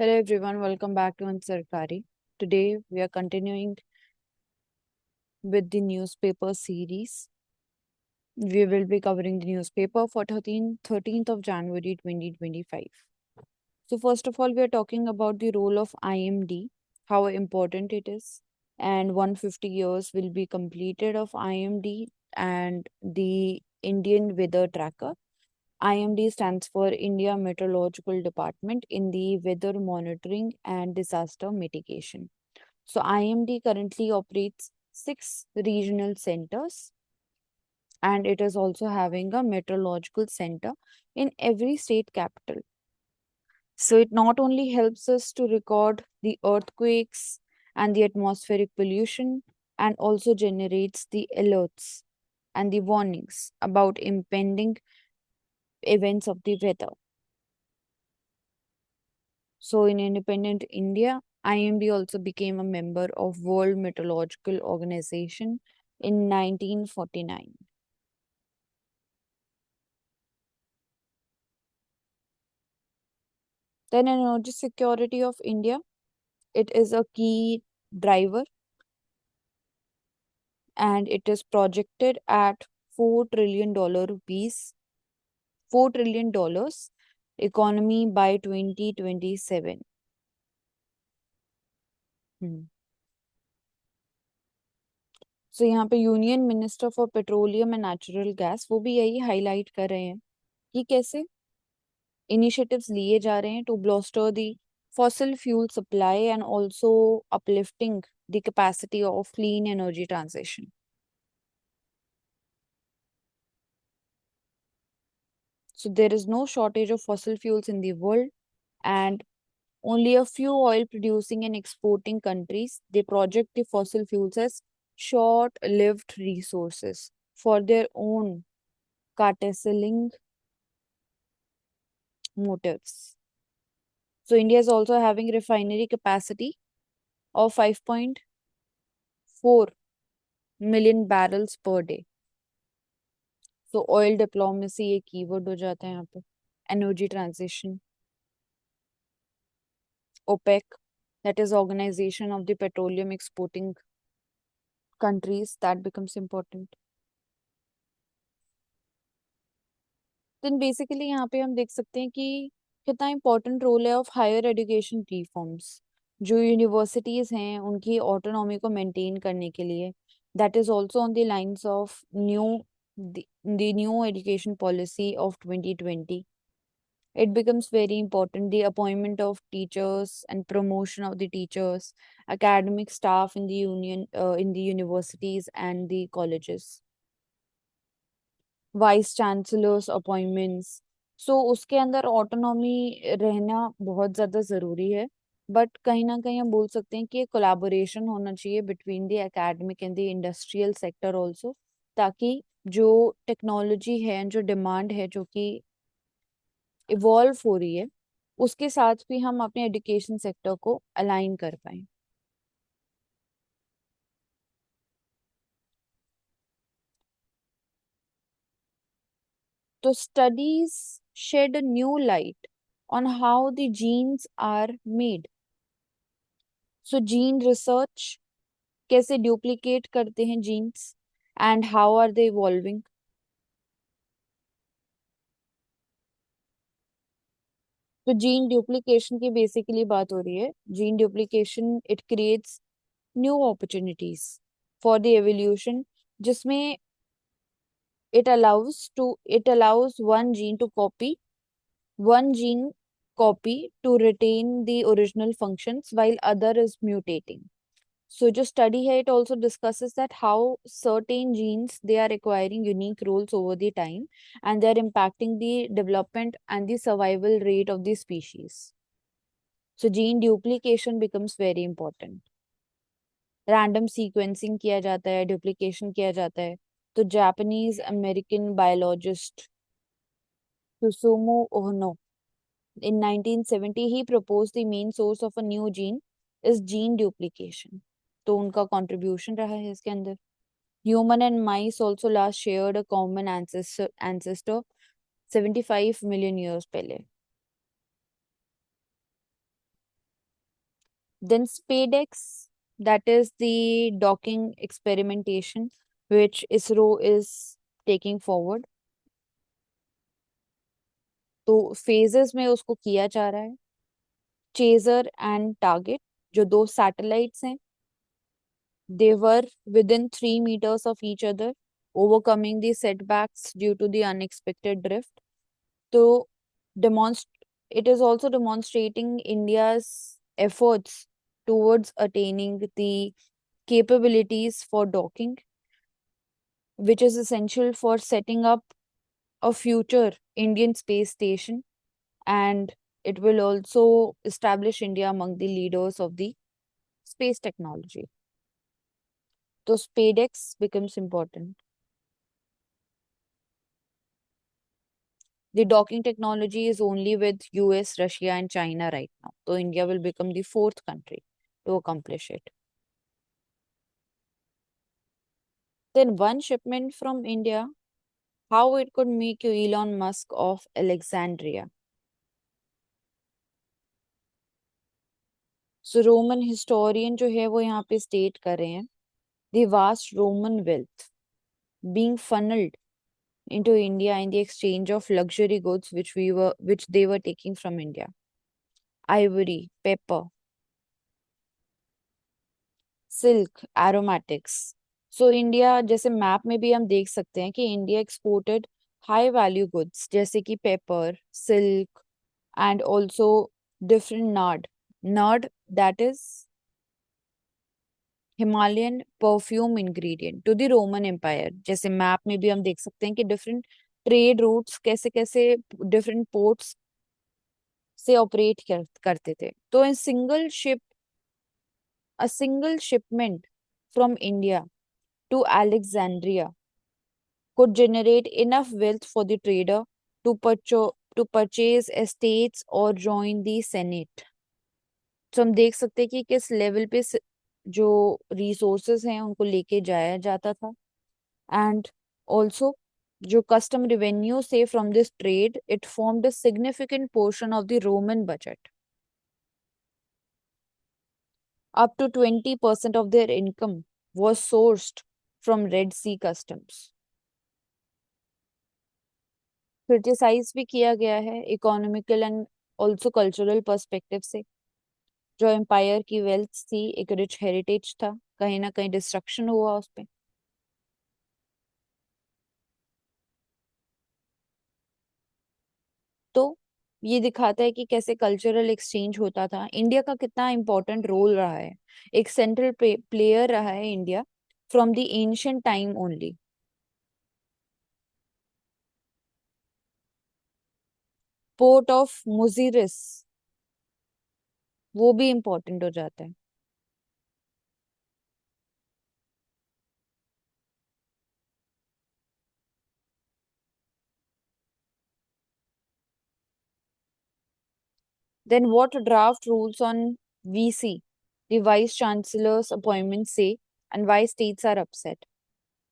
Hello everyone, welcome back to Ansarkari. Today we are continuing with the newspaper series. We will be covering the newspaper for 13th of January 2025. So first of all, we are talking about the role of IMD, how important it is, and 150 years will be completed of IMD and the Indian Weather Tracker. IMD stands for India Meteorological Department in the weather monitoring and disaster mitigation. So IMD currently operates six regional centers and it is also having a meteorological center in every state capital. So it not only helps us to record the earthquakes and the atmospheric pollution and also generates the alerts and the warnings about impending events of the weather. So in independent India, IMD also became a member of World Meteorological Organization in 1949. Then energy security of India, it is a key driver and it is projected at $4 trillion rupees, $4 trillion economy by 2027. सो यहाँ पे union minister for petroleum and natural gas वो भी यही highlight कर रहे हैं कि कैसे इनिशिएटिव्स लिए जा रहे हैं to bolster the fossil fuel supply and also uplifting the capacity of clean energy transition. So there is no shortage of fossil fuels in the world, and only a few oil producing and exporting countries they project the fossil fuels as short-lived resources for their own cartelling motives. So India is also having refinery capacity of 5.4 million barrels per day. So oil diplomacy एक keyword हो जाता है यहाँ पे. Energy transition. OPEC, that is Organization of the Petroleum Exporting Countries, that becomes important. Then basically यहाँ पे हम देख सकते हैं कि कितना इम्पोर्टेंट रोल है ऑफ हायर एजुकेशन रिफॉर्म्स. जो यूनिवर्सिटीज हैं उनकी ऑटोनॉमी को मेंटेन करने के लिए that is also on the lines of the new education policy of 2020. It becomes very important the appointment of teachers and promotion of the teachers, academic staff in the in the universities and the colleges, vice chancellors appointments. So उसके अंदर autonomy रहना बहुत ज़्यादा ज़रूरी है. But कहीं ना कहीं हम बोल सकते हैं कि कोलैबोरेशन होना चाहिए between the academic and the industrial sector also, ताकि जो टेक्नोलॉजी है, जो डिमांड है, जो कि इवॉल्व हो रही है, उसके साथ भी हम अपने एजुकेशन सेक्टर को अलाइन कर पाए. तो studies shed a new light on how the genes are made. So gene research, कैसे duplicate करते हैं genes and how are they evolving. तो जीन ड्यूप्लीकेशन की बेसिकली बात हो रही है. Gene duplication it creates new opportunities for the evolution, जिसमें it allows one gene copy to retain the original functions while other is mutating. So जो study है it also discusses that how certain genes they are acquiring unique roles over the time and they are impacting the development and the survival rate of the species. So gene duplication becomes very important. Random sequencing किया जाता है, duplication किया जाता है. तो Japanese American biologist Susumu Ohno in 1970 he proposed the main source of a new gene is gene duplication. तो उनका contribution रहा है इसके अंदर. Human and mice also last shared a common ancestor 75 million years पहले. Then SpaceX, that is the docking experimentation which ISRO is taking forward. तो phases में उसको किया जा रहा है. चेजर एंड टारगेट जो दो सैटेलाइट्स हैं, they were within 3 meters of each other, overcoming the setbacks due to the unexpected drift. So it is also demonstrating India's efforts towards attaining the capabilities for docking, which is essential for setting up a future Indian space station, and it will also establish India among the leaders of the space technology. So SpaceX becomes important. The docking technology is only with US, Russia, and China right now. So India will become the fourth country to accomplish it. Then one shipment from India, how it could make you Elon Musk of Alexandria. So Roman historian जो है वो यहाँ पे state कर रहे हैं, the vast Roman wealth being funneled into India in the exchange of luxury goods which they were taking from India. Ivory, pepper, silk, aromatics. So India जैसे map में भी हम देख सकते हैं कि India exported high value goods जैसे कि pepper, silk and also different nard that is Himalayan perfume ingredient to the Roman Empire. जैसे मैप में भी हम देख सकते हैं कि डिफरेंट ट्रेड रूट्स कैसे कैसे डिफरेंट पोर्ट्स से ऑपरेट करते थे. तो इन a single shipment from India to Alexandria could generate enough wealth for the trader to purchase estates or join the Senate. तो हम देख सकते हैं कि किस लेवल पे जो रिसोर्सेज हैं उनको लेके जाया जाता था. एंड ऑल्सो जो कस्टम रेवेन्यू से from this trade it formed a significant portion of the Roman budget. Up to 20% of their income was sourced from Red Sea customs. Criticise भी किया गया है economical and also cultural perspective से. जो empire की wealth थी एक rich heritage था, कहीं ना कहीं डिस्ट्रक्शन हुआ उस पे. तो ये दिखाता है कि कैसे कल्चरल एक्सचेंज होता था, इंडिया का कितना इंपॉर्टेंट रोल रहा है. एक सेंट्रल प्लेयर रहा है India from the ancient time only. Port of Muziris वो भी इंपॉर्टेंट हो जाता है. Then what draft rules on VC, the Vice Chancellor's appointment say, and why states are upset?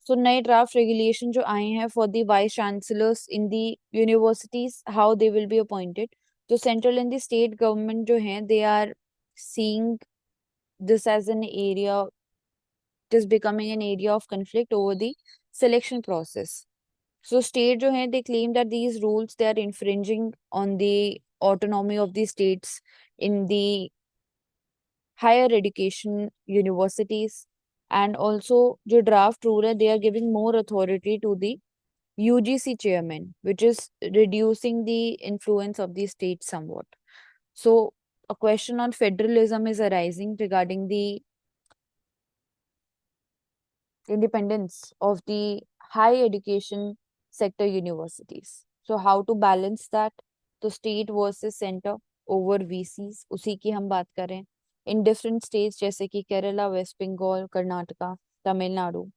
So नए draft regulation जो आए हैं for the Vice Chancellors in the universities, how they will be appointed. तो central and the state government जो हैं, they are seeing this as an area, it is becoming an area of conflict over the selection process. So state जो हैं, they claim that these rules they are infringing on the autonomy of the states in the higher education universities. And also जो draft rule है, they are giving more authority to the UGC chairman, which is reducing the influence of the state somewhat. So a question on federalism is arising regarding the independence of the high education sector universities. So how to balance that? तो state versus center over VCs उसी की हम बात करें. In different states जैसे कि Kerala, waste Bengal, Karnataka, Tamil Nadu.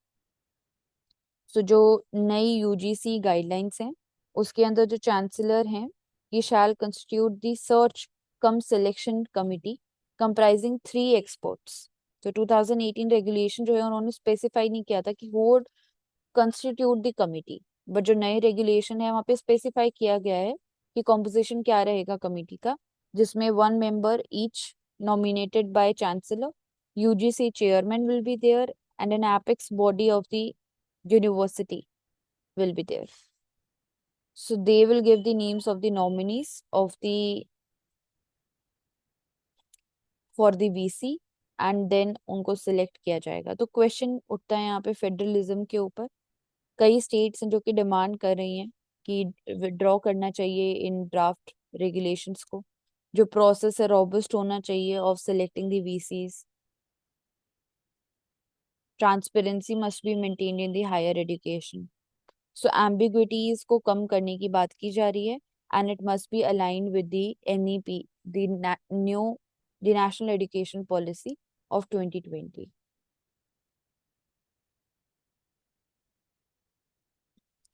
सो जो नई यूजीसी गाइडलाइंस हैं उसके अंदर जो चांसलर हैं ये shall constitute the search cum selection committee comprising 3 experts. तो 2018 रेगुलेशन जो है उन्होंने स्पेसिफाई नहीं किया था कि वो कंस्टिट्यूट द कमिटी, बट जो नए रेगुलेशन है वहाँ पे स्पेसिफाई किया गया है कि कॉम्पोजिशन क्या रहेगा कमिटी का, जिसमें 1 member each nominated by Chancellor. UGC chairman will be there, and an apex body of the university will be there. So they will give the names of the nominees of the for the VC एंड देन उनको select किया जाएगा. तो question उठता है यहाँ पे फेडरलिज्म के ऊपर. कई स्टेट्स हैं जो कि डिमांड कर रही हैं कि विड्रॉ करना चाहिए इन ड्राफ्ट रेगुलेशंस को. जो प्रोसेस है रोबस्ट होना चाहिए of selecting the VCs. Transparency must be maintained in the higher education. So ambiguities को कम करने की बात की जा रही है. And it must be aligned with the NEP, the new the national education policy of 2020.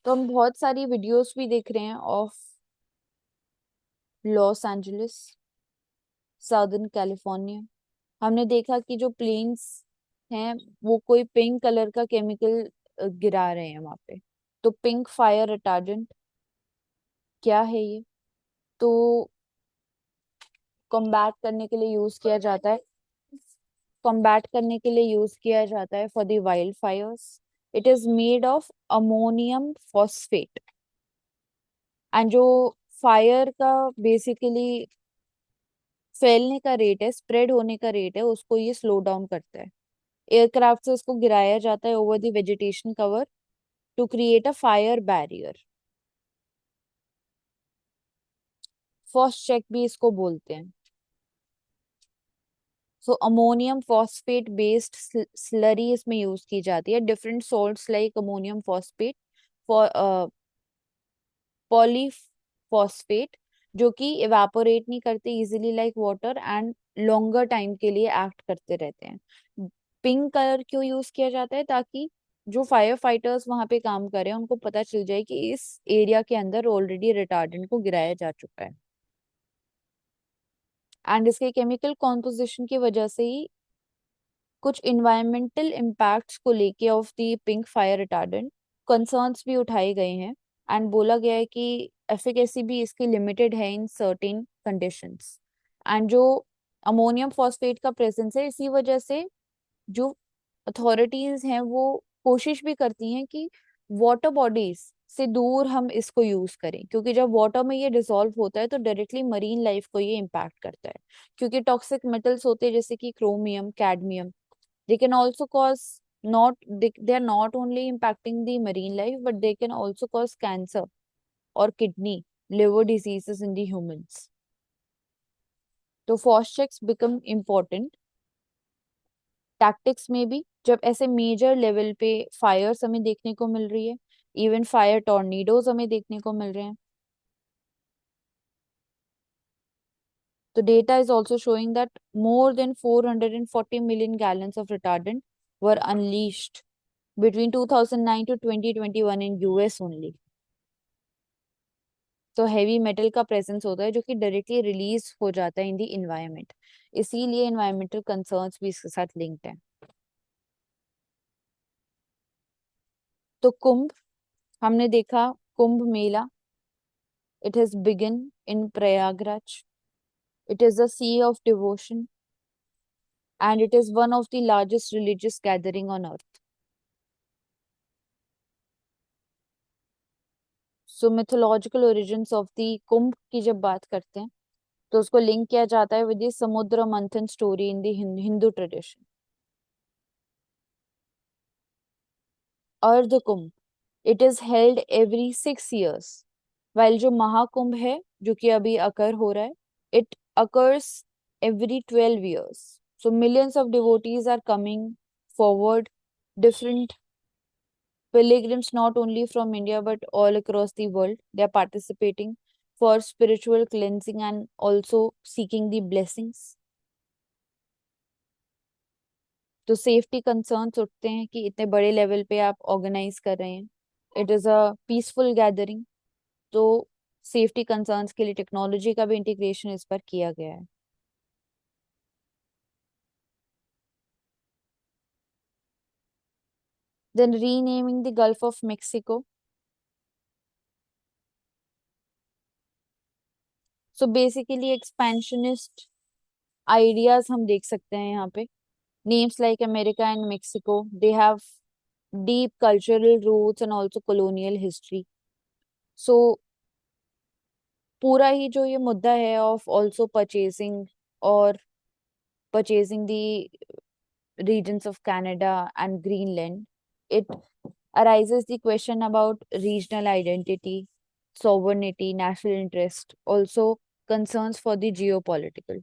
तो हम बहुत सारी वीडियोस भी देख रहे हैं of Los Angeles, southern California. हमने देखा कि जो प्लेन्स हैं वो कोई पिंक कलर का केमिकल गिरा रहे हैं वहां पे. तो पिंक फायर रिटार्डेंट क्या है ये? तो कॉम्बैट करने के लिए यूज किया जाता है. कॉम्बैट करने के लिए यूज किया जाता है for the wild Fyers. It is made of ammonium phosphate. And जो फायर का बेसिकली फैलने का रेट है, स्प्रेड होने का रेट है, उसको ये स्लो डाउन करता है. एयरक्राफ्ट से इसको गिराया जाता है over the vegetation cover to create a fire barrier. First check भी इसको बोलते हैं. So ammonium phosphate based slurry इसमें यूज की जाती है. Different salts like ammonium phosphate, polyphosphate, जो कि इवेपोरेट नहीं करते easily like water and longer time के लिए एक्ट करते रहते हैं. पिंक कलर क्यों यूज किया जाता है? ताकि जो फायर फाइटर्स वहां पे काम कर रहे हैं उनको पता चल जाए कि इस एरिया के अंदर ऑलरेडी रिटार्डेंट को गिराया जा चुका है. एंड इसके केमिकल कॉम्पोजिशन की वजह से ही कुछ इन्वायरमेंटल इम्पैक्ट्स को लेके of the pink fire retardant concerns भी उठाए गए हैं. एंड बोला गया है कि एफिकेसी भी इसकी लिमिटेड है इन सर्टेन कंडीशंस. एंड जो अमोनियम फॉस्फेट का प्रेजेंस है, इसी वजह से जो अथॉरिटीज हैं वो कोशिश भी करती हैं कि वाटर बॉडीज से दूर हम इसको यूज करें, क्योंकि जब वाटर में ये डिसॉल्व होता है तो डायरेक्टली मरीन लाइफ को ये इम्पैक्ट करता है. क्योंकि टॉक्सिक मेटल्स होते हैं जैसे कि chromium, cadmium, they can also cause not they are not only impacting the marine life, but they can also cause cancer or kidney, liver diseases in the humans. तो first checks become important tactics में भी जब ऐसे major level पे Fyers हमें देखने को मिल रही है. इवन फायर टॉर्नेडोज हमें देखने को मिल रहे हैं. The data is also showing that more than 440 million gallons of retardant were unleashed between 2009 to 2021 in US only. तो हैवी मेटल का प्रेजेंस होता है जो कि डायरेक्टली रिलीज हो जाता है इन द इन्वायरमेंट. इसीलिए इन्वायरमेंटल कंसर्न्स भी इसके साथ लिंक्ड हैं. तो कुंभ हमने देखा, Kumbh Mela, it has begin in Prayagraj. It is a sea of devotion and it is one of the largest religious gathering on earth. So mythological origins of the Kumbh की जब बात करते हैं तो उसको लिंक किया जाता है with the Samudra Manthan story in the Hindu tradition. Ardh Kumbh, it is held every 6 years. While जो महाकुंभ है जो कि अभी अकर हो रहा है, it occurs every 12 years. So millions of devotees are coming forward, different pilgrims not only from India but all across the world. They are participating for spiritual cleansing and also seeking the blessings. तो safety concerns उठते हैं कि इतने बड़े level पे आप organise कर रहे हैं. It is a peaceful gathering. तो सेफ्टी कंसर्न्स के लिए टेक्नोलॉजी का भी इंटीग्रेशन इस पर किया गया है. Then renaming the Gulf of Mexico. So basically expansionist ideas हम देख सकते हैं यहाँ पे। Names like America and Mexico, they have deep cultural roots and also colonial history. So पूरा ही जो ये मुद्दा है ऑफ ऑल्सो परचेजिंग और purchasing the regions of Canada and Greenland, it arises the question about regional identity, sovereignty, national interest, also concerns for the geopolitical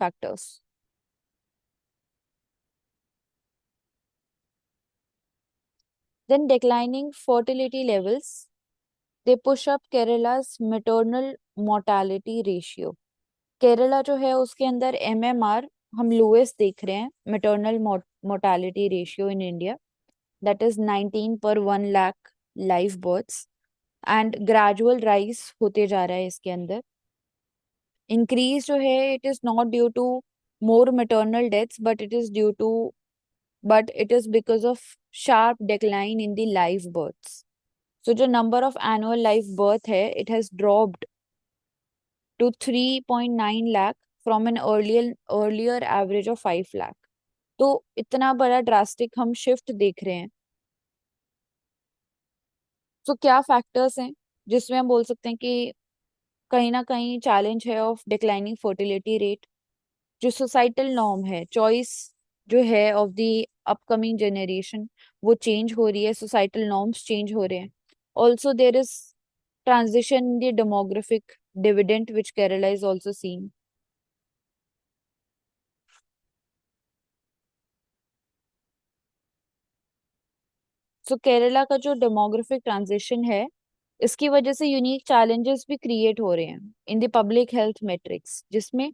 factors. Then declining fertility levels, they push up Kerala's maternal mortality ratio. Kerala जो है उसके अंदर MMR हम lowest देख रहे हैं, maternal mortality ratio in India, that is 19 per 1 lakh live births, and gradual rise होते जा रहा है इसके अंदर। इंक्रीज जो है it is not due to more maternal deaths, but it is because of sharp decline in the live births. So जो number of annual live birth है, it has dropped to 3.9 lakh from an earlier average of 5 lakh. तो इतना बड़ा drastic हम shift देख रहे हैं। तो क्या फैक्टर्स हैं जिसमें हम बोल सकते हैं कि कहीं ना कहीं चैलेंज है ऑफ डिक्लाइनिंग फर्टिलिटी रेट। जो सोसाइटल नॉर्म है, चॉइस जो है ऑफ द अपकमिंग जनरेशन, वो चेंज हो रही है, सोसाइटल नॉर्म्स चेंज हो रहे हैं। Also there is transition in the demographic dividend which Kerala is also seen. So Kerala का जो डेमोग्राफिक ट्रांजिशन है, इसकी वजह से यूनिक चैलेंजेस भी क्रिएट हो रहे हैं in the public health matrix, जिसमें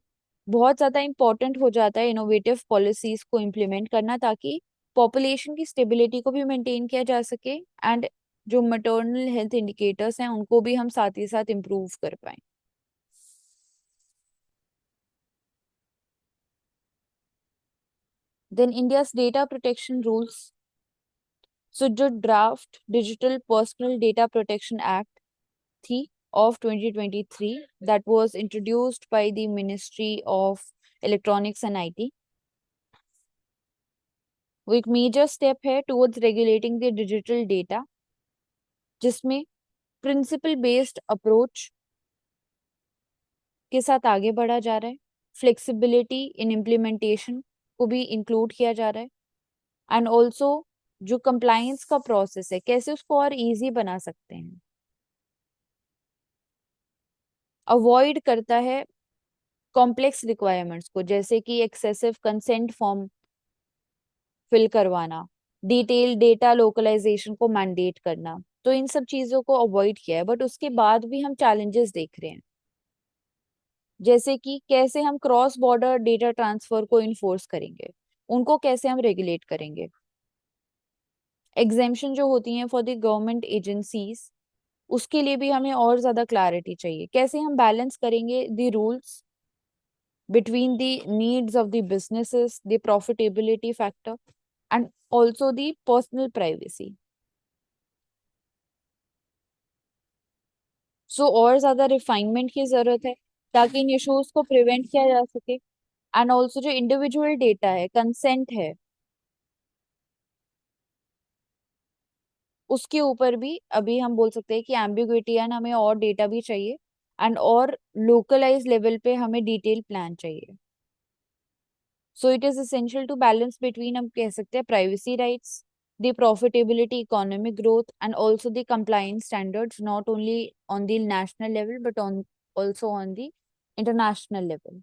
बहुत ज्यादा इंपॉर्टेंट हो जाता है इनोवेटिव पॉलिसीज को इम्प्लीमेंट करना, ताकि पॉपुलेशन की स्टेबिलिटी को भी मेंटेन किया जा सके एंड जो मैटरनल हेल्थ इंडिकेटर्स हैं उनको भी हम साथ ही साथ इम्प्रूव कर पाए। Then India's data protection rules. So जो draft digital personal data protection act थी of 2023 that was introduced by the Ministry of Electronics and IT, वो एक मेजर स्टेप है towards regulating the digital data, जिसमें principle based approach के साथ आगे बढ़ा जा रहा है। फ्लेक्सिबिलिटी इन इम्प्लीमेंटेशन को भी इंक्लूड किया जा रहा है एंड ऑल्सो जो कंप्लायंस का प्रोसेस है कैसे उसको और इजी बना सकते हैं। अवॉइड करता है कॉम्प्लेक्स रिक्वायरमेंट्स को, जैसे कि एक्सेसिव कंसेंट फॉर्म फिल करवाना, डिटेल डेटा लोकलाइजेशन को मैंडेट करना। तो इन सब चीजों को अवॉइड किया है, बट उसके बाद भी हम चैलेंजेस देख रहे हैं, जैसे कि कैसे हम क्रॉस बॉर्डर डेटा ट्रांसफर को इन्फोर्स करेंगे, उनको कैसे हम रेगुलेट करेंगे। एग्जेम्पशन जो होती हैं फॉर द गवर्नमेंट एजेंसीज, उसके लिए भी हमें और ज्यादा क्लैरिटी चाहिए। कैसे हम बैलेंस करेंगे the rules between the needs of the businesses, the profitability factor, and also the personal privacy. So और ज्यादा रिफाइनमेंट की जरूरत है ताकि इन इश्यूज को प्रिवेंट किया जा सके। एंड ऑल्सो जो इंडिविजुअल डेटा है, कंसेंट है, उसके ऊपर भी अभी हम बोल सकते हैं कि एम्बिग्विटी है, हमें और डेटा भी चाहिए एंड और लोकलाइज लेवल पे हमें डिटेल प्लान चाहिए। So it is essential to balance between, हम कह सकते हैं, privacy rights, the profitability, economic growth, and also the compliance standards, not only on the national level but on also on the international level.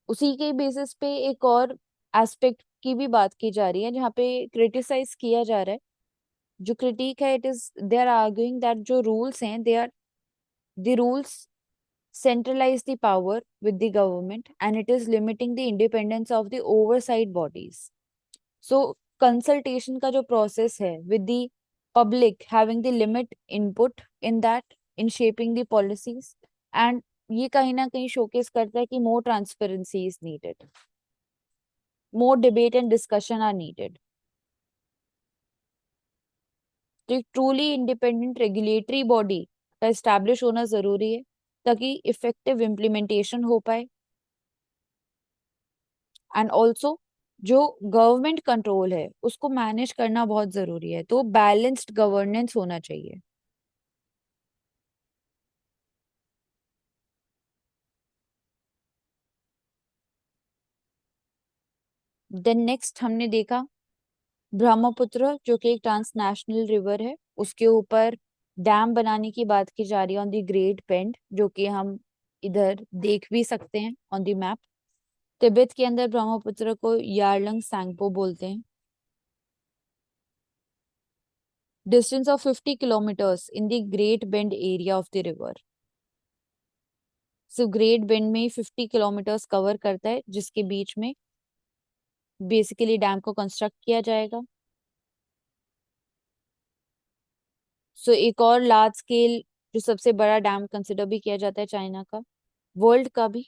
उसी के basis पे एक और aspect की भी बात की जा रही है जहाँ पे क्रिटिसाइज किया जा रहा है। जो क्रिटिक है, it is they are arguing that जो रूल्स हैं, they are the rules centralize the power with the government and it is limiting the independence of the oversight bodies. So consultation का जो process है with the public having the limit input in that, in shaping the policies, and ये कहीं ना कहीं showcase करता है कि more transparency is needed, more debate and discussion are needed. तो एक ट्रूली इंडिपेंडेंट रेगुलेटरी बॉडी का एस्टैब्लिश होना जरूरी है ताकि इफेक्टिव इम्प्लीमेंटेशन हो पाए एंड ऑल्सो जो गवर्नमेंट कंट्रोल है उसको मैनेज करना बहुत जरूरी है, तो बैलेंस्ड गवर्नेंस होना चाहिए। देन नेक्स्ट हमने देखा ब्रह्मपुत्र, जो कि एक ट्रांसनेशनल रिवर है, उसके ऊपर डैम बनाने की बात की जा रही है ऑन द ग्रेट बेंड, जो कि हम इधर देख भी सकते हैं ऑन द मैप। तिब्बत के अंदर ब्रह्मपुत्र को यारलंग सैंगपो बोलते हैं। Distance of 50 kilometres in the great bend area of the river. सिर्फ ग्रेट बेंड में ही 50 किलोमीटर्स कवर करता है, जिसके बीच में बेसिकली डैम को कंस्ट्रक्ट किया जाएगा। सो एक और लार्ज स्केल जो सबसे बड़ा डैम कंसिडर भी किया जाता है चाइना का, वर्ल्ड का भी,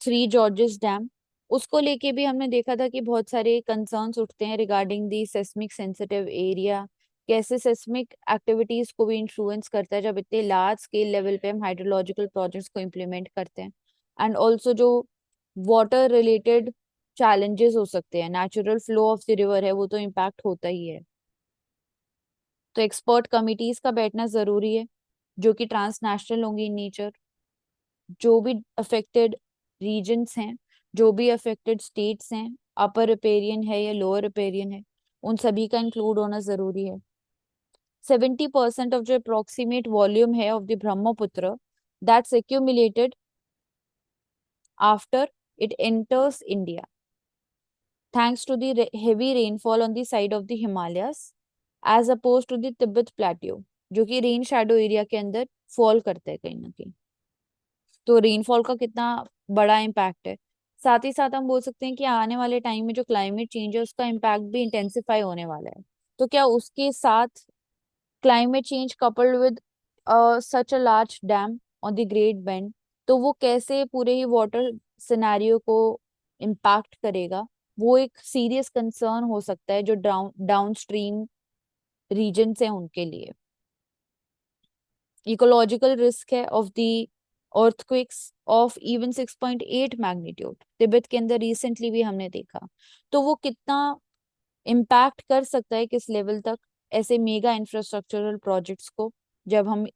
थ्री जॉर्जेस डैम। उसको लेके भी हमने देखा था कि बहुत सारे कंसर्न्स उठते हैं regarding the seismic sensitive area. कैसे सेस्मिक एक्टिविटीज को भी इन्फ्लुएंस करता है जब इतने लार्ज स्केल लेवल पे हम हाइड्रोलॉजिकल प्रोजेक्ट्स को इम्प्लीमेंट करते हैं। एंड ऑल्सो जो वाटर रिलेटेड चैलेंजेस हो सकते हैं, natural flow of the river है वो तो इम्पैक्ट होता ही है। तो एक्सपर्ट कमिटीज का बैठना जरूरी है, जो कि ट्रांसनेशनल होंगी इन नेचर। जो भी अफेक्टेड रीजन्स हैं, जो भी अफेक्टेड स्टेट्स हैं, अपर रिपेरियन है या लोअर रिपेरियन है, उन सभी का इंक्लूड होना जरूरी है। 70% ऑफ जो अप्रोक्सीमेट वॉल्यूम है of the Brahmaputra that's accumulated after it enters India, thanks to the heavy rainfall on the side of the Himalayas as oppose to the Tibet plateau, जो कि रेन शैडो एरिया के अंदर फॉल करता है कहीं ना कहीं। तो रेनफॉल का कितना बड़ा इम्पैक्ट है। साथ ही साथ हम बोल सकते हैं कि आने वाले टाइम में जो क्लाइमेट चेंज है उसका इम्पैक्ट भी इंटेंसिफाई होने वाला है। तो क्या उसके साथ climate change coupled with such a large dam on the great bend, तो वो कैसे पूरे ही वाटर सिनेरियो को इम्पैक्ट करेगा, वो एक सीरियस कंसर्न हो सकता है जो डाउन स्ट्रीम रीजन्स हैं उनके लिए। इकोलॉजिकल रिस्क है of the earthquakes of even 6.8 magnitude, Tibet के अंदर रिसेंटली भी हमने देखा। तो वो कितना इम्पैक्ट कर सकता है, किस लेवल तक, ऐसे मेगा इंफ्रास्ट्रक्चरल प्रोजेक्ट्स को, जब हम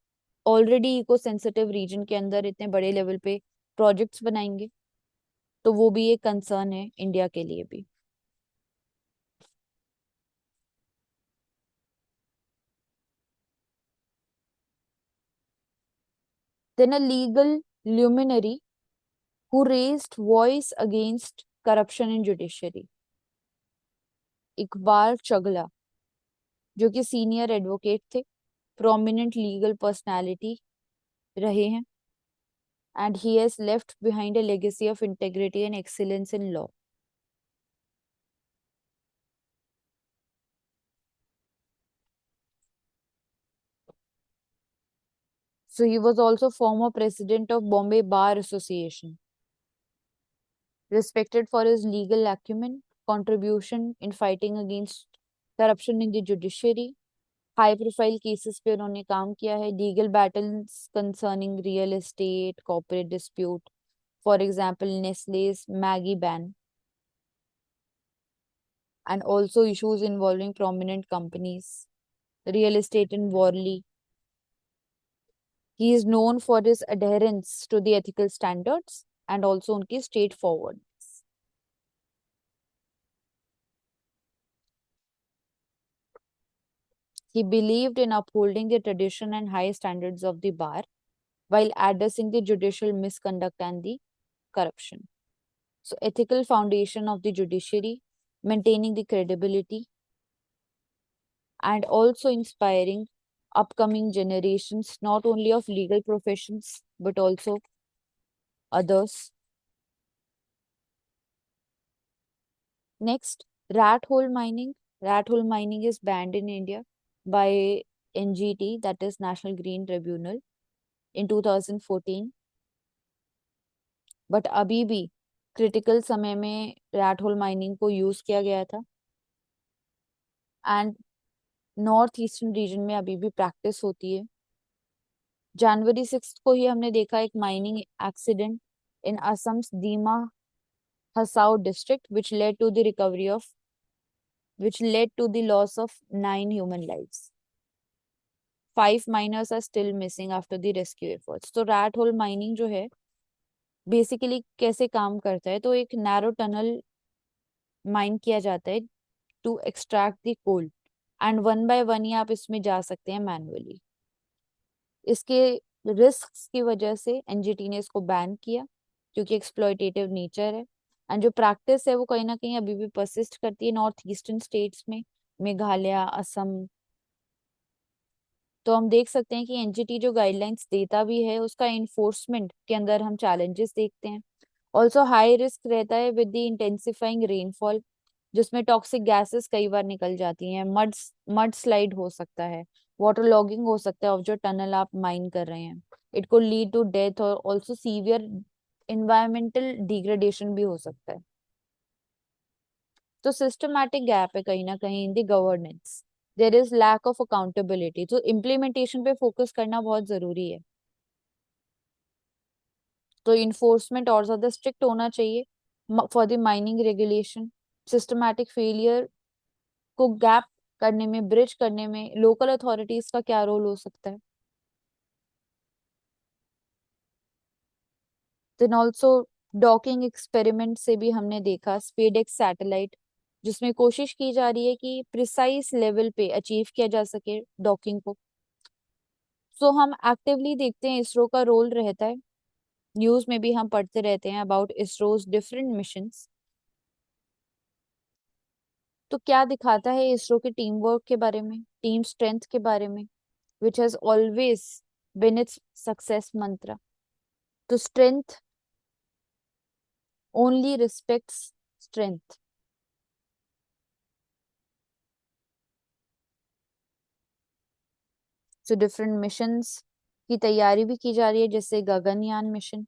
ऑलरेडी इको सेंसिटिव रीजन के अंदर इतने बड़े लेवल पे प्रोजेक्ट्स बनाएंगे। तो वो भी एक कंसर्न है इंडिया के लिए भी। Then a legal luminary who raised voice against corruption in judiciary, Iqbal Chagla, जो कि सीनियर एडवोकेट थे, प्रोमिनेंट लीगल पर्सनालिटी रहे हैं, and he has left behind a legacy of integrity and excellence in law. So he was also former president of Bombay Bar Association, respected for his legal acumen, contribution in fighting against corruption in the judiciary। High profile cases पे उन्होंने काम किया है, legal battles concerning real estate, corporate dispute, for example Nestle's Maggi ban, and also issues involving prominent companies, real estate in Worli. He is known for his adherence to the ethical standards and also उनकी straightforward. He believed in upholding the tradition and high standards of the bar while addressing the judicial misconduct and the corruption. So, ethical foundation of the judiciary, maintaining the credibility, and also inspiring upcoming generations, not only of legal professions, but also others. Next, rat hole mining. Rat hole mining is banned in India by NGT, that is National Green Tribunal, in 2014, but अभी भी critical समय में rat hole mining को use किया गया था, and north eastern region में अभी भी प्रैक्टिस होती है। जनवरी 6 को ही हमने देखा एक mining accident in Assam's Dima Hassau district, which led to the loss of 9 human lives. 5 miners are still missing after the rescue efforts. तो रैट होल माइनिंग जो है बेसिकली कैसे काम करता है, तो एक नैरो टनल माइन किया जाता है to extract the coal, and one by one ही आप इसमें जा सकते हैं मैनुअली। इसके रिस्क्स की वजह से एनजीटी ने इसको बैन किया, क्योंकि एक्सप्लॉयटेटिव नेचर है। एंड जो प्रैक्टिस है वो कहीं ना कहीं अभी भी परसिस्ट करती है नॉर्थ ईस्टर्न स्टेट्स में, मेघालय, असम। तो हम देख सकते हैं कि एनजीटी जो गाइडलाइंस देता भी है उसका इन्फोर्समेंट के अंदर हम चैलेंजेस देखते हैं। ऑल्सो हाई रिस्क रहता है विद द इंटेंसिफाइंग रेनफॉल, जिसमें टॉक्सिक गैसेस कई बार निकल जाती हैं, मड स्लाइड हो सकता है, वाटर लॉगिंग हो सकता है ऑफ जो टनल आप माइन कर रहे हैं। इट को लीड टू डेथ और ऑल्सो सीवियर इन्वायरमेंटल डिग्रेडेशन भी हो सकता है। तो सिस्टमैटिक गैप है कहीं ना कहीं in the governance, there is lack of accountability. तो इम्प्लीमेंटेशन पे फोकस करना बहुत जरूरी है। तो इन्फोर्समेंट और ज्यादा स्ट्रिक्ट होना चाहिए for the mining regulation. Systematic failure को गैप करने में, ब्रिज करने में लोकल अथॉरिटीज का क्या रोल हो सकता है। देन ऑल्सो डॉकिंग एक्सपेरिमेंट से भी हमने देखा स्पेडेक्स सैटेलाइट, जिसमें कोशिश की जा रही है कि प्रिसाइज लेवल पे अचीव किया जा सके डॉकिंग को। सो हम एक्टिवली देखते हैं इसरो का रोल रहता है, न्यूज में भी हम पढ़ते रहते हैं अबाउट इसरोज डिफरेंट मिशंस। तो क्या दिखाता है इसरो के टीम वर्क के बारे में, टीम स्ट्रेंथ के बारे में, which has always been its success मंत्र। तो strength only respects strength. So different missions की तैयारी भी की जा रही है, जैसे Gaganyaan mission,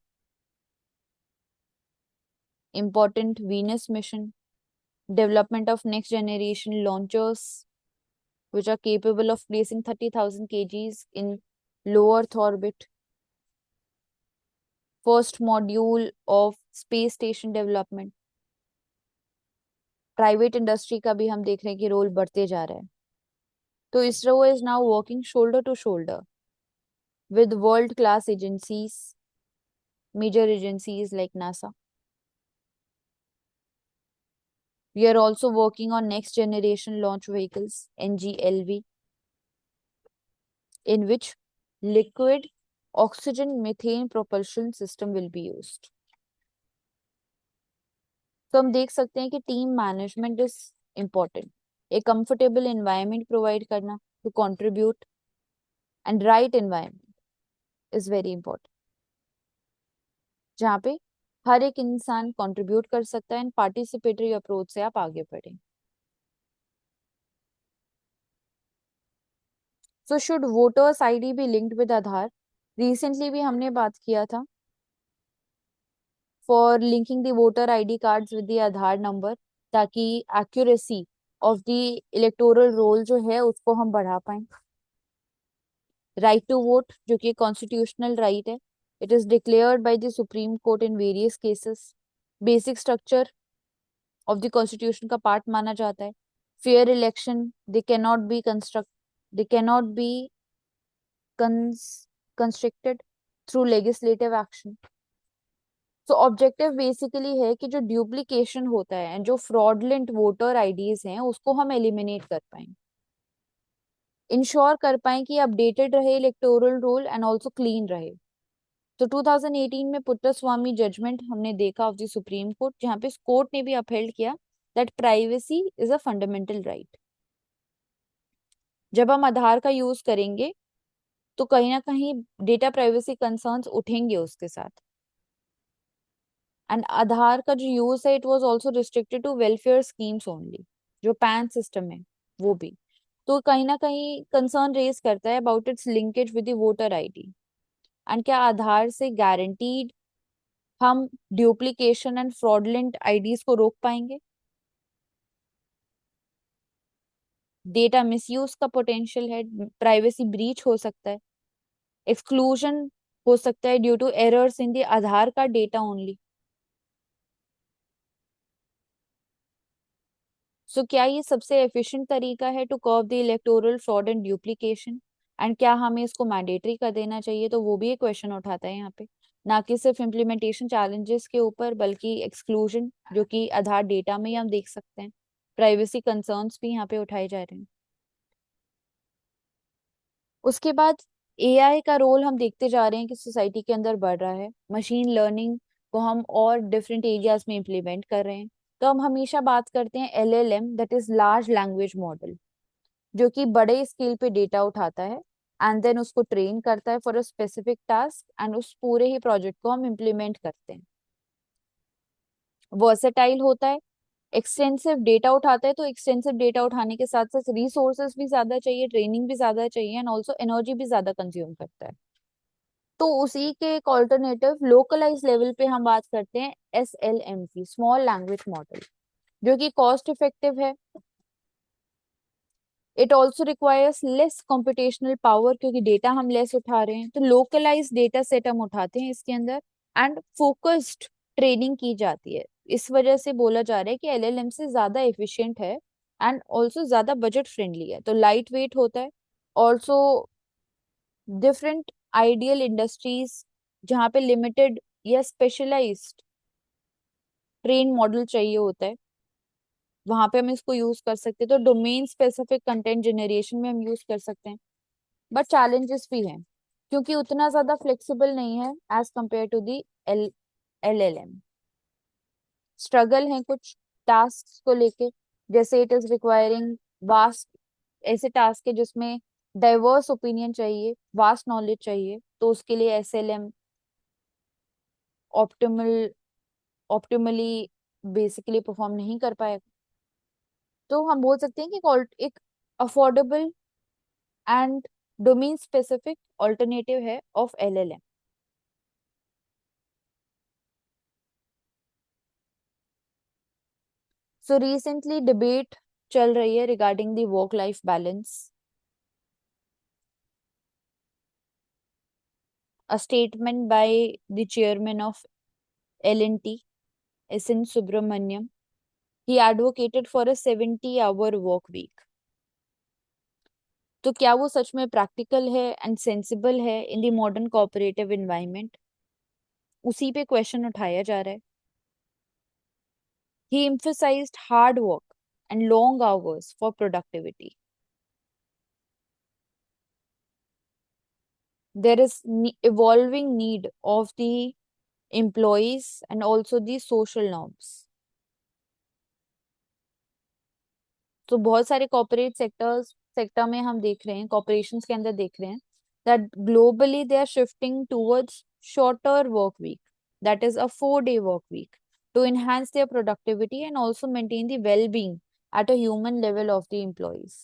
important Venus mission, development of next generation launchers which are capable of placing 30,000 kgs in low Earth orbit, first module of space station development। Private industry का भी हम देख रहे हैं कि रोल बढ़ते जा रहा है। तो ISRO is now working shoulder to shoulder with world class agencies, major agencies like NASA. We are also working on next generation launch vehicles, NGLV, in which liquid oxygen methane propulsion system will be used. तो हम देख सकते हैं कि team management is important, a comfortable environment provide करना to contribute, and right environment is very important, जहाँ पे हर एक इंसान कंट्रीब्यूट कर सकता है एंड पार्टिसिपेटरी अप्रोच से आप आगे बढ़ें। So should voters ID be linked with Aadhaar, recently भी हमने बात किया था for linking the voter ID cards with the Aadhaar number, ताकि accuracy of the electoral roll जो है उसको हम बढ़ा पाए। राइट टू वोट, जो कि कॉन्स्टिट्यूशनल राइट है, it is declared by the supreme court in various cases, basic structure of the constitution का पार्ट माना जाता है। Fair election, they cannot be construct they cannot be constricted through legislative action. तो objective basically है कि जो duplication होता है, जो फ्रॉडलेंट वोटर आईडीज हैं, उसको हम एलिमिनेट कर पाए, इंश्योर कर पाए कि अपडेटेड रहे electoral roll and also clean रहे। तो 2018 में पुट्टास्वामी जजमेंट हमने देखा ऑफ द सुप्रीम कोर्ट, जहां पे कोर्ट ने भी अपहेल्ड किया that privacy is a fundamental right. जब हम आधार का यूज करेंगे तो कहीं ना कहीं डेटा प्राइवेसी कंसर्न्स उठेंगे उसके साथ। एंड आधार का जो यूज है, it was also restricted to welfare schemes only, जो पैन सिस्टम है वो भी। तो कहीं ना कहीं कंसर्न रेज करता है about it's linkage with the voter ID, and क्या आधार से गारंटीड हम ड्यूप्लीकेशन एंड फ्रॉडलेंट आईडीज को रोक पाएंगे। डेटा मिसयूज का पोटेंशियल है, प्राइवेसी ब्रीच हो सकता है, एक्सक्लूजन हो सकता है due to errors in the Aadhaar card data only. So क्या ये सबसे एफिशिएंट तरीका है to curb the electoral fraud and duplication, and क्या हमें इसको मैंडेटरी कर देना चाहिए? तो वो भी एक क्वेश्चन उठाता है यहाँ पे, ना कि सिर्फ इम्प्लीमेंटेशन चैलेंजेस के ऊपर, बल्कि एक्सक्लूजन जो कि आधार डेटा में ही हम देख सकते हैं, प्राइवेसी कंसर्न्स भी यहाँ पे उठाए जा रहे हैं। उसके बाद एआई का रोल हम देखते जा रहे हैं कि सोसाइटी के अंदर बढ़ रहा है, मशीन लर्निंग को हम और डिफरेंट एरियाज में इम्प्लीमेंट कर रहे हैं। तो हम हमेशा बात करते हैं LLM, that is large language model, जो कि बड़े स्केल पे डेटा उठाता है एंड देन उसको ट्रेन करता है for a specific task, and उस पूरे ही प्रोजेक्ट को हम इम्प्लीमेंट करते हैं। वर्सेटाइल होता है, एक्सटेंसिव डेटा उठाता है, तो एक्सटेंसिव डेटा उठाने के साथ साथ रिसोर्सेज भी ज्यादा चाहिए, ट्रेनिंग भी ज्यादा चाहिए, एंड ऑल्सो एनर्जी भी ज्यादा कंज्यूम करता है। तो उसी के एक ऑल्टरनेटिव लोकलाइज लेवल पे हम बात करते हैं एसएलएम की, स्मॉल लैंग्वेज मॉडल, जो कि कॉस्ट इफेक्टिव है। It also requires less computational power, क्योंकि डेटा हम लेस उठा रहे हैं, तो लोकलाइज डेटा सेट हम उठाते हैं इसके अंदर, एंड फोकस्ड ट्रेनिंग की जाती है। इस वजह से बोला जा रहा है कि एलएलएम से ज्यादा एफिशिएंट है एंड ऑल्सो ज्यादा बजट फ्रेंडली है, तो लाइट वेट होता है। ऑल्सो डिफरेंट आइडियल इंडस्ट्रीज जहाँ पे लिमिटेड या स्पेशलाइज्ड ट्रेन मॉडल चाहिए होता है, वहां पे हम इसको यूज कर सकते हैं। तो डोमेन स्पेसिफिक कंटेंट जनरेशन में हम यूज कर सकते हैं, बट चैलेंजेस भी हैं, क्योंकि उतना ज्यादा फ्लेक्सिबल नहीं है as compare to the LLM. Struggle है कुछ टास्क को लेके, जैसे इट इज रिक्वायरिंग वास्ट, ऐसे टास्क है जिसमें डाइवर्स ओपिनियन चाहिए, वास्ट नॉलेज चाहिए, तो उसके लिए SLM optimal optimally basically perform नहीं कर पाएगा। तो हम बोल सकते हैं कि एक affordable and domain specific alternative है of LLM. So recently debate चल रही है regarding the work life balance. A statement by the chairman of L&T, SN Subramaniam. He advocated for a 70-hour work week. तो क्या वो सच में practical है and sensible है in the modern cooperative environment? उसी पे क्वेश्चन उठाया जा रहा है। He emphasized hard work and long hours for productivity. There is evolving need of the employees and also the social norms. तो बहुत सारे कॉर्पोरेट सेक्टर में हम देख रहे हैं, कॉर्पोरेशंस के अंदर देख रहे हैं that globally they are shifting towards shorter work week, that is a 4-day work week, to enhance their productivity and also maintain the well-being at a human level of the employees.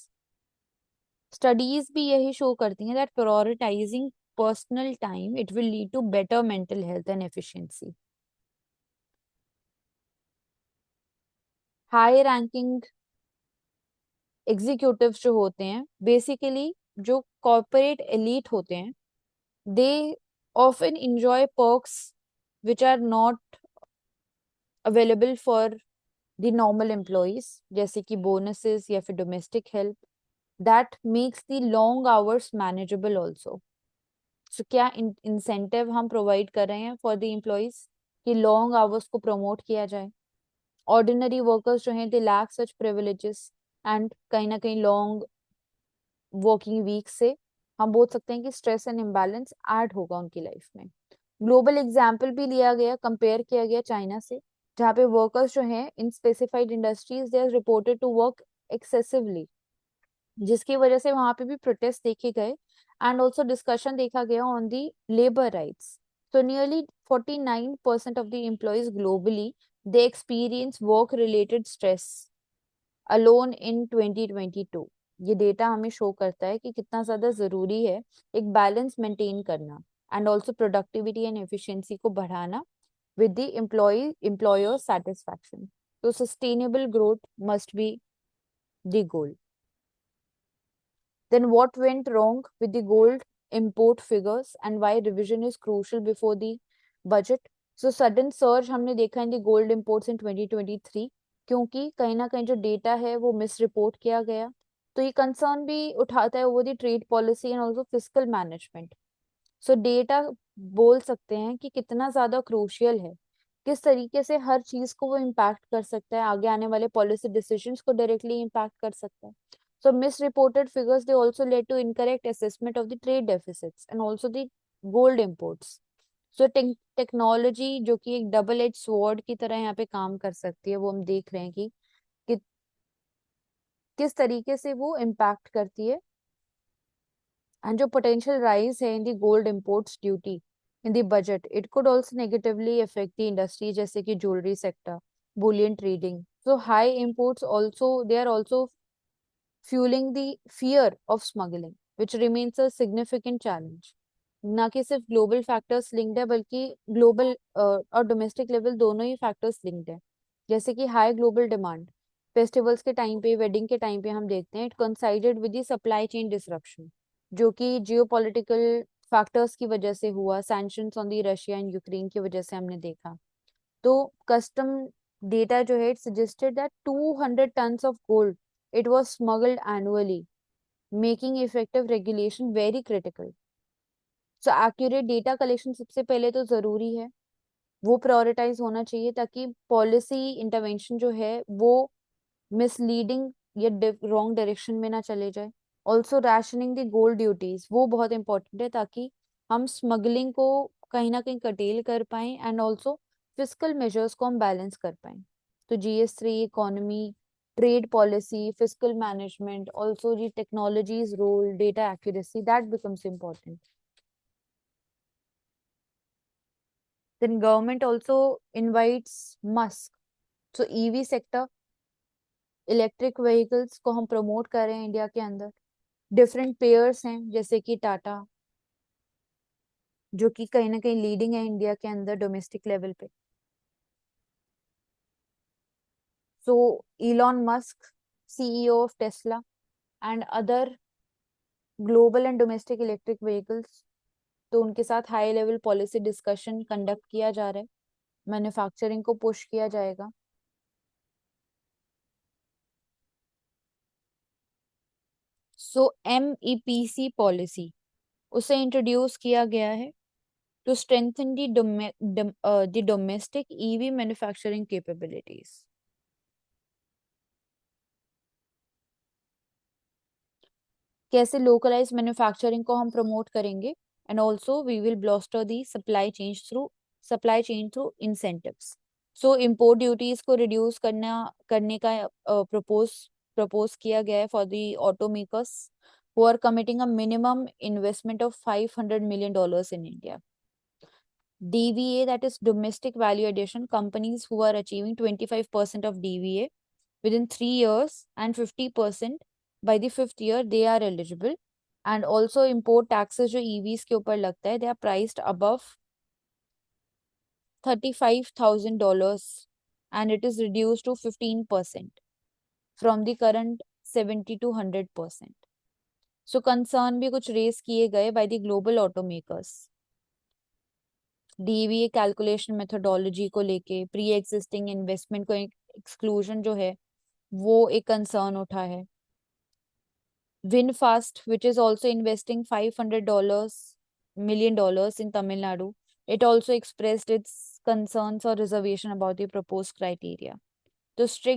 Studies भी यही show करती हैं that prioritising personal time it will lead to better mental health and efficiency. High ranking executive जो होते हैं, basically जो corporate elite होते हैं, they often enjoy perks which are not available for the normal employees, जैसे कि bonuses या फिर domestic help, that makes the long hours manageable also. So क्या इंसेंटिव हम प्रोवाइड कर रहे हैं फॉर द एम्प्लॉयज कि लॉन्ग आवर्स को प्रमोट किया जाए? ऑर्डिनरी वर्कर्स जो हैं they lack such privileges, and कहीं ना कहीं लॉन्ग वर्किंग वीक से हम बोल सकते हैं कि स्ट्रेस एंड इम्बैलेंस ऐड होगा उनकी लाइफ में। ग्लोबल एग्जाम्पल भी लिया गया, कंपेयर किया गया चाइना से, जहाँ पे वर्कर्स जो हैं in specified industries they are reported to work excessively, जिसकी वजह से वहां पे भी प्रोटेस्ट देखे गए एंड ऑल्सो डिस्कशन देखा गया on the labour rights. So nearly 49% of the employees globally they experience work related stress alone in 2022। ये डेटा हमें शो करता है कि कितना ज्यादा जरूरी है एक बैलेंस मेंटेन करना and also productivity and efficiency को बढ़ाना with the employer satisfaction. So sustainable growth must be the goal. Then what went wrong with the gold import figures and why revision is crucial before the budget? So sudden surge हमने देखा in the gold imports in 2023, क्योंकि कहीं ना कहीं जो data है वो miss report किया गया। तो ये कंसर्न भी उठाता है over the trade policy and also physical management. So data बोल सकते हैं कि कितना ज्यादा क्रूशियल है, किस तरीके से हर चीज को वो इम्पैक्ट कर सकता है, आगे आने वाले पॉलिसी डिसीजंस को डायरेक्टली इम्पैक्ट कर सकता है। So misreported figures they also led to incorrect assessment of the trade deficits and also the gold imports. So technology जो कि एक डबल एज स्वॉर्ड की तरह यहाँ पे काम कर सकती है, वो हम देख रहे हैं कि किस तरीके से वो इम्पैक्ट करती है। एंड जो पोटेंशियल राइज है in the gold imports duty in the budget, it could also negatively affect the industry जैसे कि jewellery sector, bullion trading. So high imports also they are also fuelling the fear of smuggling which remains a significant challenge. ना कि सिर्फ global factors linked है बल्कि global और domestic level दोनों ही factors linked है। जैसे कि हाई ग्लोबल डिमांड, फेस्टिवल्स के टाइम पे, वेडिंग के टाइम पे हम देखते हैं it coincided with the supply chain disruption, जो कि जियोपॉलिटिकल फैक्टर्स की वजह से हुआ, sanctions on the Russia and Ukraine की वजह से हमने देखा। तो कस्टम डेटा जो है it suggested that 200 tons of gold it was smuggled annually, making effective regulation very critical. So accurate data collection सबसे पहले तो जरूरी है, वो प्रायोरिटाइज होना चाहिए ताकि पॉलिसी इंटरवेंशन जो है वो मिसलीडिंग या रॉन्ग डायरेक्शन में ना चले जाए। Also rationing the gold duties वो बहुत इंपॉर्टेंट है ताकि हम स्मगलिंग को कहीं ना कहीं कटेल कर पाए एंड ऑल्सो फिजिकल मेजर्स को हम बैलेंस कर पाए। तो GS3 economy, trade policy, physical management, also G technologies role, data accuracy, that becomes important. Then government also invites Musk. So EV sector, electric vehicles को हम प्रमोट कर रहे हैं इंडिया के अंदर। डिफरेंट पेयर्स हैं जैसे कि टाटा, जो कि कहीं ना कहीं लीडिंग है इंडिया के अंदर डोमेस्टिक लेवल पे। सो Elon Musk, CEO of Tesla and other global and domestic electric vehicles, तो उनके साथ high level policy discussion conduct किया जा रहा है, मैन्युफैक्चरिंग को पुश किया जाएगा। सो MEPC पॉलिसी उसे इंट्रोड्यूस किया गया है to strengthen the domestic EV manufacturing capabilities. कैसे लोकलाइज मैन्युफैक्चरिंग को हम प्रमोट करेंगे and also we will bolster the supply chain through incentives. So import duties को रिड्यूस करने का प्रपोज प्रपोज किया गया है for the automakers who are committing a minimum investment of $500 million in India. DVA, that is domestic value addition, companies who are achieving 25% of DVA within 3 years and 50% by the fifth year, they are eligible. And also import taxes जो EVs के ऊपर लगता है, they are priced above $35,000 and it is reduced to 15% from the current 70 to 100%. So concern भी कुछ raise किए गए by the global automakers. DVA calculation methodology को लेके प्री एग्जिस्टिंग इन्वेस्टमेंट को एक्सक्लूजन जो है वो एक कंसर्न उठा है। VinFast, which is also investing $500 million in Tamil Nadu, it also expressed its concerns or reservation about the proposed criteria. The strict